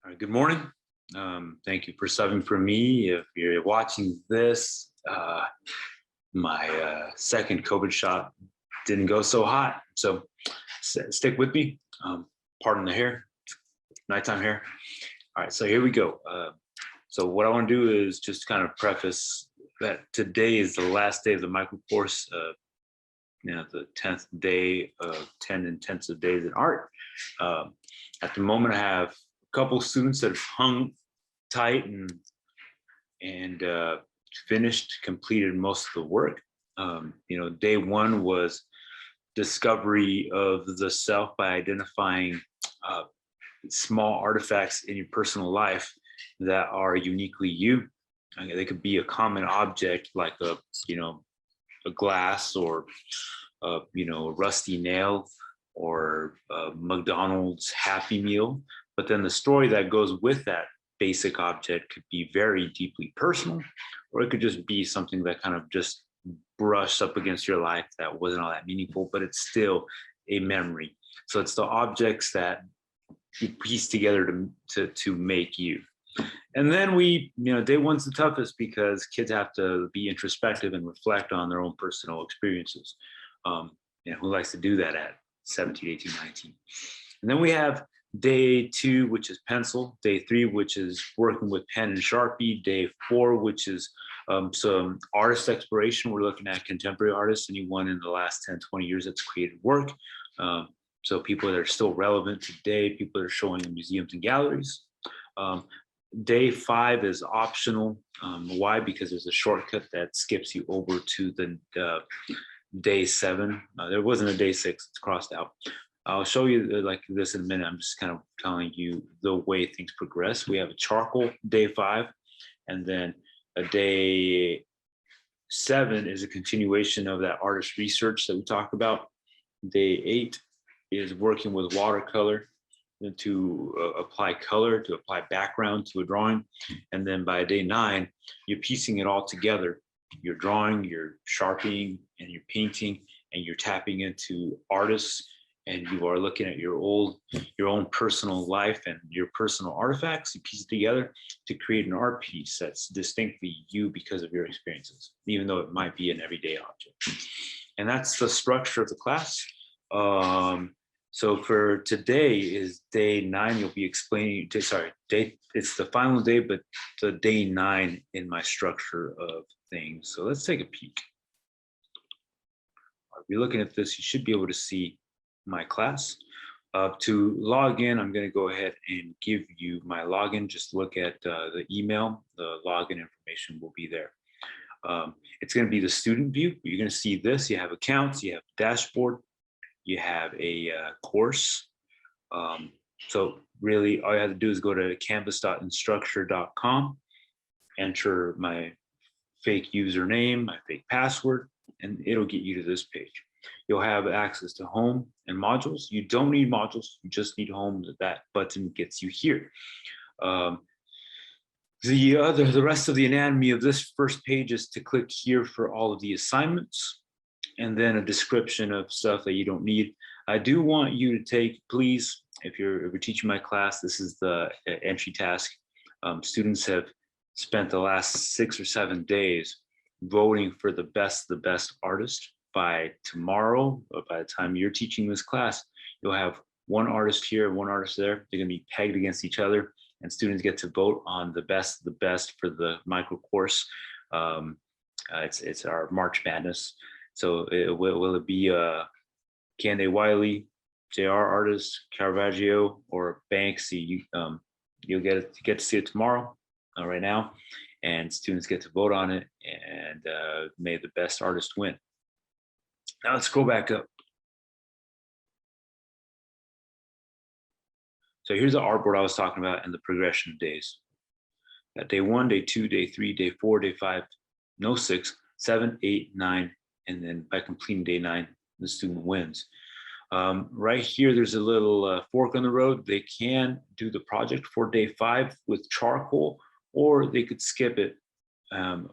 All right, good morning. Thank you for subbing for me. If you're watching this, my second COVID shot didn't go so hot, so stick with me. Pardon the hair, nighttime hair. All right, so here we go. So what I want to do is just kind of preface that today is the last day of the micro course, the 10th day of 10 intensive days in art. At the moment, I have a couple students that have hung tight and completed most of the work. Day one was discovery of the self by identifying small artifacts in your personal life that are uniquely you. They could be a common object like a glass or a rusty nail or a McDonald's Happy Meal. But then the story that goes with that basic object could be very deeply personal, or it could just be something that kind of just brushed up against your life that wasn't all that meaningful, but it's still a memory. So it's the objects that you piece together to make you. And then day one's the toughest because kids have to be introspective and reflect on their own personal experiences. Who likes to do that at 17, 18, 19? And then we have day two, which is pencil. Day three, which is working with pen and Sharpie. Day four, which is some artist exploration. We're looking at contemporary artists, anyone in the last 10, 20 years that's created work. So people that are still relevant today, people that are showing in museums and galleries. Day five is optional. Why? Because there's a shortcut that skips you over to the day seven. There wasn't a day six, it's crossed out. I'll show you like this in a minute. I'm just kind of telling you the way things progress. We have a charcoal day 5, and then a day 7 is a continuation of that artist research that we talked about. Day 8 is working with watercolor to apply color, to apply background to a drawing. And then by day 9, you're piecing it all together. You're drawing, you're sharpening, and you're painting, and you're tapping into artists, and you are looking at your own personal life and your personal artifacts. You piece it together to create an art piece that's distinctly you because of your experiences, even though it might be an everyday object. And that's the structure of the class. So for today is day 9. You'll be explaining, it's the final day, but the day 9 in my structure of things. So let's take a peek. If you're looking at this, you should be able to see my class. To log in, I'm going to go ahead and give you my login. Just look at the email. The login information will be there. It's going to be the student view. You're going to see this. You have accounts, you have dashboard, you have a course. So really all you have to do is go to canvas.instructure.com, enter my fake username, my fake password, and it'll get you to this page. You'll have access to home and modules. You don't need modules, you just need home. That button gets you here. The rest of the anatomy of this first page is to click here for all of the assignments, and then a description of stuff that you don't need. I do want you to take, please, if you're teaching my class, this is the entry task. Students have spent the last 6 or 7 days voting for the best artist. By tomorrow, or by the time you're teaching this class, you'll have one artist here, one artist there. They're going to be pegged against each other, and students get to vote on the best for the micro course. It's our March Madness. So will it be Kande Wiley, JR artist, Caravaggio, or Banksy? You'll get to see it tomorrow, right now, and students get to vote on it, and may the best artist win. Now let's go back up. So here's the artboard I was talking about and the progression of days. Got day 1, day 2, day 3, day 4, day 5, no 6, 7, 8, 9, and then by completing day 9, the student wins. Right here, there's a little fork on the road. They can do the project for day 5 with charcoal, or they could skip it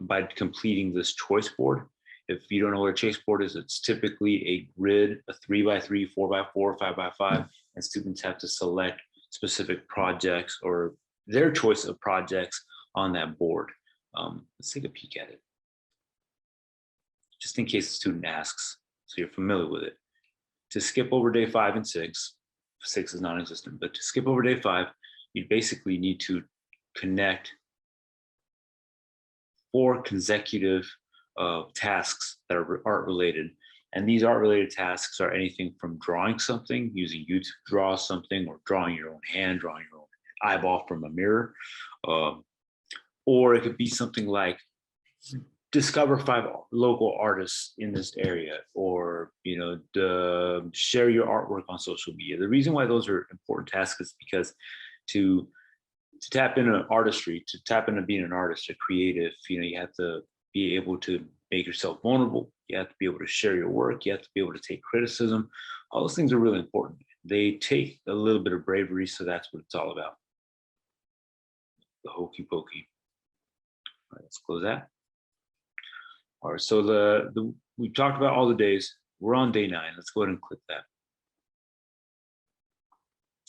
by completing this choice board. If you don't know what a choice board is, it's typically a grid, a 3x3, 4x4, 5x5, and students have to select specific projects or their choice of projects on that board. Let's take a peek at it, just in case the student asks, so you're familiar with it. To skip over day 5 and 6, 6 is non-existent, but to skip over day 5, you basically need to connect 4 consecutive tasks that are art related. And these art related tasks are anything from drawing something, using you to draw something, or drawing your own hand, drawing your own eyeball from a mirror. Or it could be something like discover 5 local artists in this area, or share your artwork on social media. The reason why those are important tasks is because to tap into artistry, to tap into being an artist, a creative, you have to be able to make yourself vulnerable. You have to be able to share your work. You have to be able to take criticism. All those things are really important. They take a little bit of bravery, so that's what it's all about. The hokey pokey. All right, let's close that. All right, so we talked about all the days. We're on day 9. Let's go ahead and click that.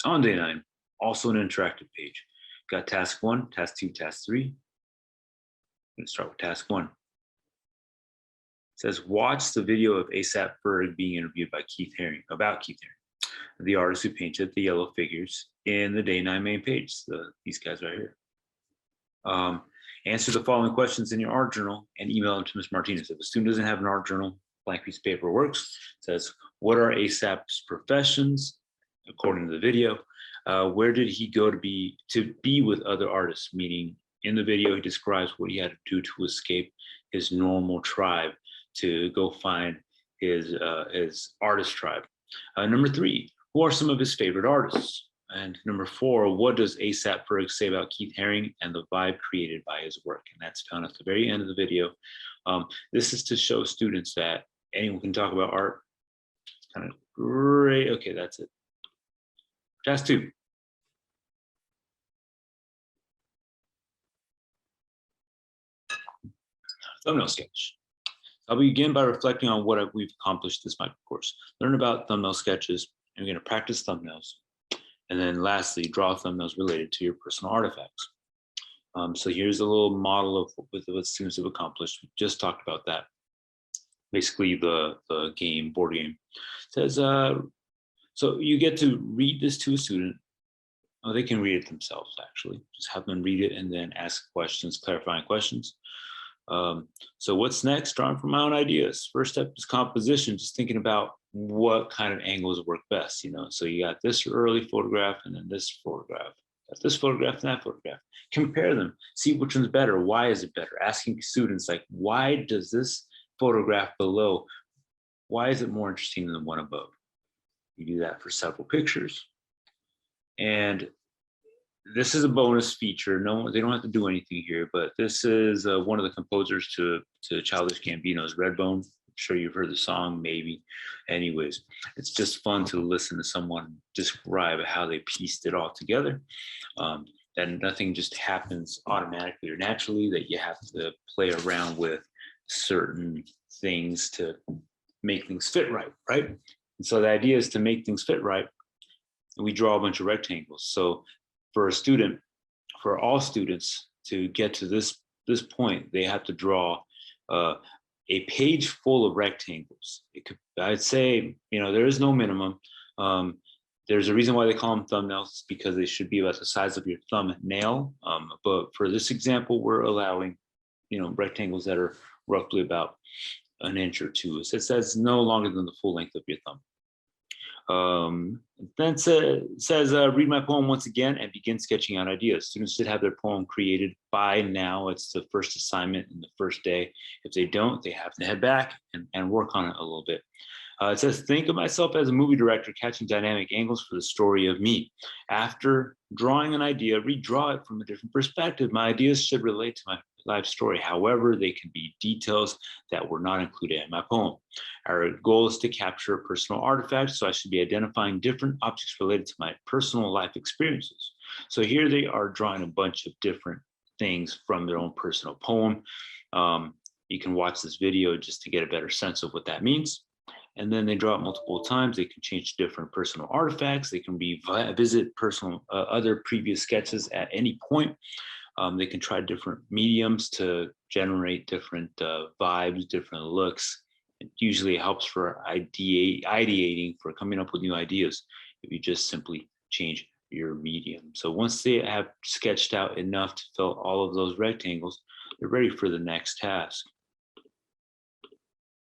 On day 9, also an interactive page. Got task 1, task 2, task 3. I'm going to start with task 1. It says, watch the video of ASAP Ferg being interviewed by Keith Haring, the artist who painted the yellow figures in the day 9 main page. These guys right here. Answer the following questions in your art journal and email them to Ms. Martinez. If a student doesn't have an art journal, blank piece of paper works. It says, what are ASAP's professions according to the video? Where did he go to be with other artists? Meaning, in the video, he describes what he had to do to escape his normal tribe to go find his artist tribe. Number 3, who are some of his favorite artists? And number 4, what does ASAP Ferg say about Keith Haring and the vibe created by his work? And that's found at the very end of the video. This is to show students that anyone can talk about art. Kind of great. Okay, that's it. Task 2. Thumbnail sketch. I'll begin by reflecting on what we've accomplished this micro course. Learn about thumbnail sketches, and we're going to practice thumbnails. And then lastly, draw thumbnails related to your personal artifacts. So here's a little model of what students have accomplished. We just talked about that. Basically the board game. It says, so you get to read this to a student. Oh, they can read it themselves, actually. Just have them read it and then ask questions, clarifying questions. So what's next? Drawing from my own ideas. First step is composition, just thinking about what kind of angles work best, So you got this early photograph and then this photograph. Got this photograph and that photograph. Compare them, see which one's better. Why is it better? Asking students, like, why does this photograph below, why is it more interesting than the one above? You do that for several pictures. And this is a bonus feature. No, they don't have to do anything here, but this is one of the composers to Childish Gambino's Redbone. I'm sure you've heard the song, maybe. Anyways, it's just fun to listen to someone describe how they pieced it all together. And nothing just happens automatically or naturally, that you have to play around with certain things to make things fit right? And so the idea is to make things fit right, and we draw a bunch of rectangles. So for all students to get to this point, they have to draw a page full of rectangles. I'd say, there is no minimum. There's a reason why they call them thumbnails, because they should be about the size of your thumbnail. But for this example, we're allowing, rectangles that are roughly about an inch or 2. So it says no longer than the full length of your thumb. Then says, read my poem once again and begin sketching out ideas. Students should have their poem created by now. It's the first assignment in the first day. If they don't, they have to head back and work on it a little bit. It says, think of myself as a movie director catching dynamic angles for the story of me. After drawing an idea, redraw it from a different perspective. My ideas should relate to my life story. However, they can be details that were not included in my poem. Our goal is to capture a personal artifact, so I should be identifying different objects related to my personal life experiences. So here they are drawing a bunch of different things from their own personal poem. You can watch this video just to get a better sense of what that means. and then they draw it multiple times. They can change different personal artifacts. They can revisit personal other previous sketches at any point. They can try different mediums to generate different vibes, different looks. It usually helps for ideating, for coming up with new ideas, if you just simply change your medium. So once they have sketched out enough to fill all of those rectangles, they're ready for the next task.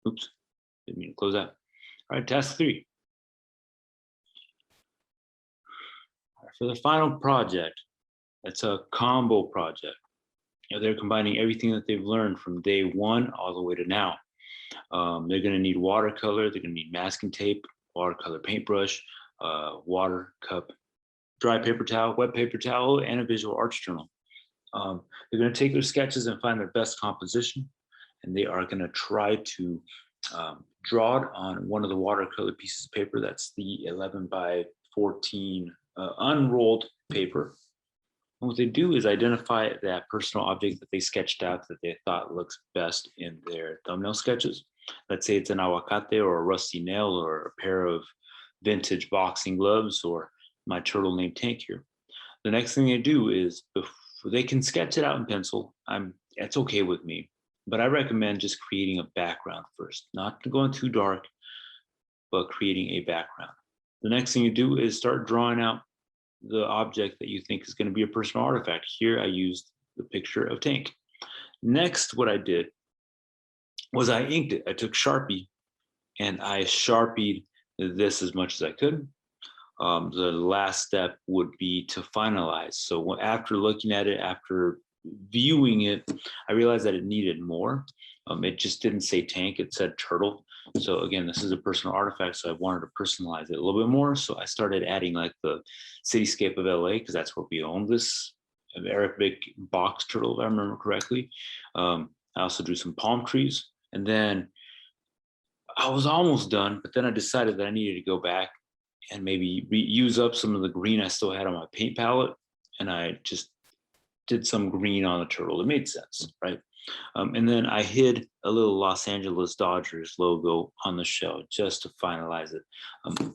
Oops, didn't mean to close that. All right, task 3. All right, for the final project, it's a combo project. They're combining everything that they've learned from day 1 all the way to now. They're going to need watercolor. They're going to need masking tape, watercolor paintbrush, water cup, dry paper towel, wet paper towel, and a visual arts journal. They're going to take their sketches and find their best composition, and they are going to try to draw it on one of the watercolor pieces of paper. That's the 11 by 14 unrolled paper. And what they do is identify that personal object that they sketched out that they thought looks best in their thumbnail sketches. Let's say it's an aguacate or a rusty nail or a pair of vintage boxing gloves or my turtle named Tank here. The next thing they do is they can sketch it out in pencil. It's okay with me, but I recommend just creating a background first, not going too dark, but creating a background. The next thing you do is start drawing out the object that you think is going to be a personal artifact. Here I used the picture of Tank. Next, what I did was I inked it. I took Sharpie and I Sharpied this as much as I could. The last step would be to finalize. So after looking at it, after viewing it, I realized that it needed more. It just didn't say Tank, it said turtle. So again, this is a personal artifact, so I wanted to personalize it a little bit more. So I started adding like the cityscape of LA, because that's where we own this Arabic box turtle, if I remember correctly. I also drew some palm trees, and then I was almost done, but then I decided that I needed to go back and maybe use up some of the green I still had on my paint palette, and I just did some green on the turtle. It made sense, right? And then I hid a little Los Angeles Dodgers logo on the shell just to finalize it.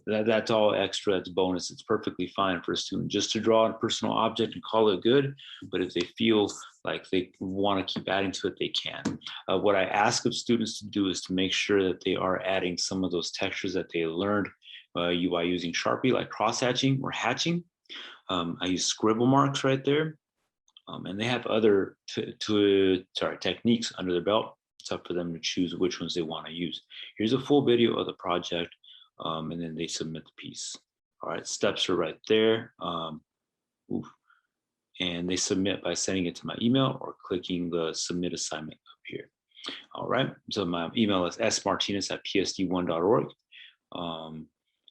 That's all extra, that's bonus. It's perfectly fine for a student just to draw a personal object and call it good. But if they feel like they want to keep adding to it, they can. What I ask of students to do is to make sure that they are adding some of those textures that they learned by using Sharpie, like cross hatching or hatching. I use scribble marks right there. And they have other techniques under their belt. It's up for them to choose which ones they want to use. Here's a full video of the project, and then they submit the piece. All right, steps are right there. And they submit by sending it to my email or clicking the submit assignment up here. All right, so my email is smartinez@psd1.org.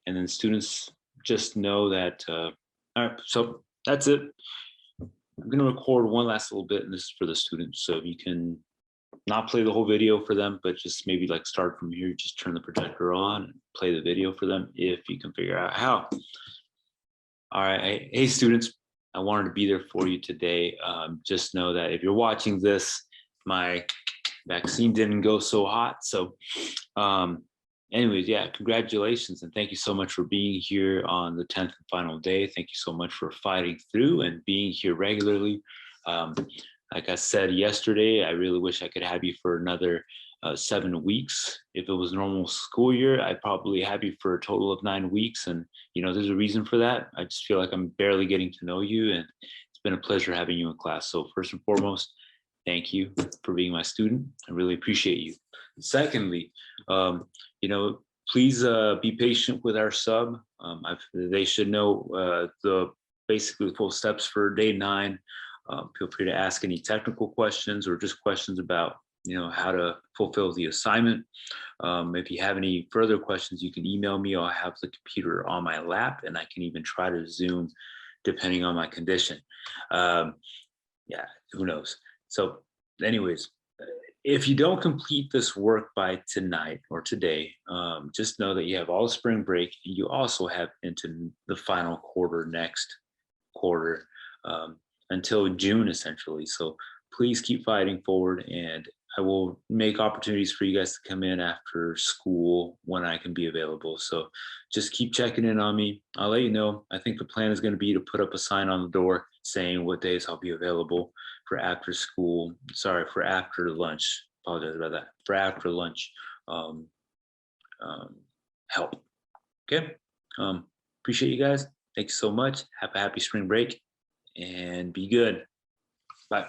And then students just know that, all right, so that's it. I'm going to record one last little bit, and this is for the students. So you can not play the whole video for them, but just maybe like start from here, just turn the projector on and play the video for them if you can figure out how. All right. Hey, students, I wanted to be there for you today. Just know that if you're watching this, my vaccine didn't go so hot. So anyways, yeah, congratulations. And thank you so much for being here on the 10th and final day. Thank you so much for fighting through and being here regularly. Like I said yesterday, I really wish I could have you for another 7 weeks. If it was normal school year, I'd probably have you for a total of 9 weeks. And, you know, there's a reason for that. I just feel like I'm barely getting to know you, and it's been a pleasure having you in class. So first and foremost, thank you for being my student. I really appreciate you. Secondly, you know, please be patient with our sub. They should know basically the full steps for day 9. Feel free to ask any technical questions or just questions about, you know, how to fulfill the assignment. If you have any further questions, you can email me. I'll have the computer on my lap, and I can even try to Zoom depending on my condition. Yeah, who knows? So anyways, if you don't complete this work by tonight or today, just know that you have all spring break, and you also have into the final quarter next quarter until June, essentially. So please keep fighting forward, and I will make opportunities for you guys to come in after school when I can be available. So just keep checking in on me. I'll let you know. I think the plan is going to be to put up a sign on the door saying what days I'll be available for after school. Sorry, for after lunch. Apologize about that. For after lunch um, help. Okay. Appreciate you guys. Thanks so much. Have a happy spring break and be good. Bye.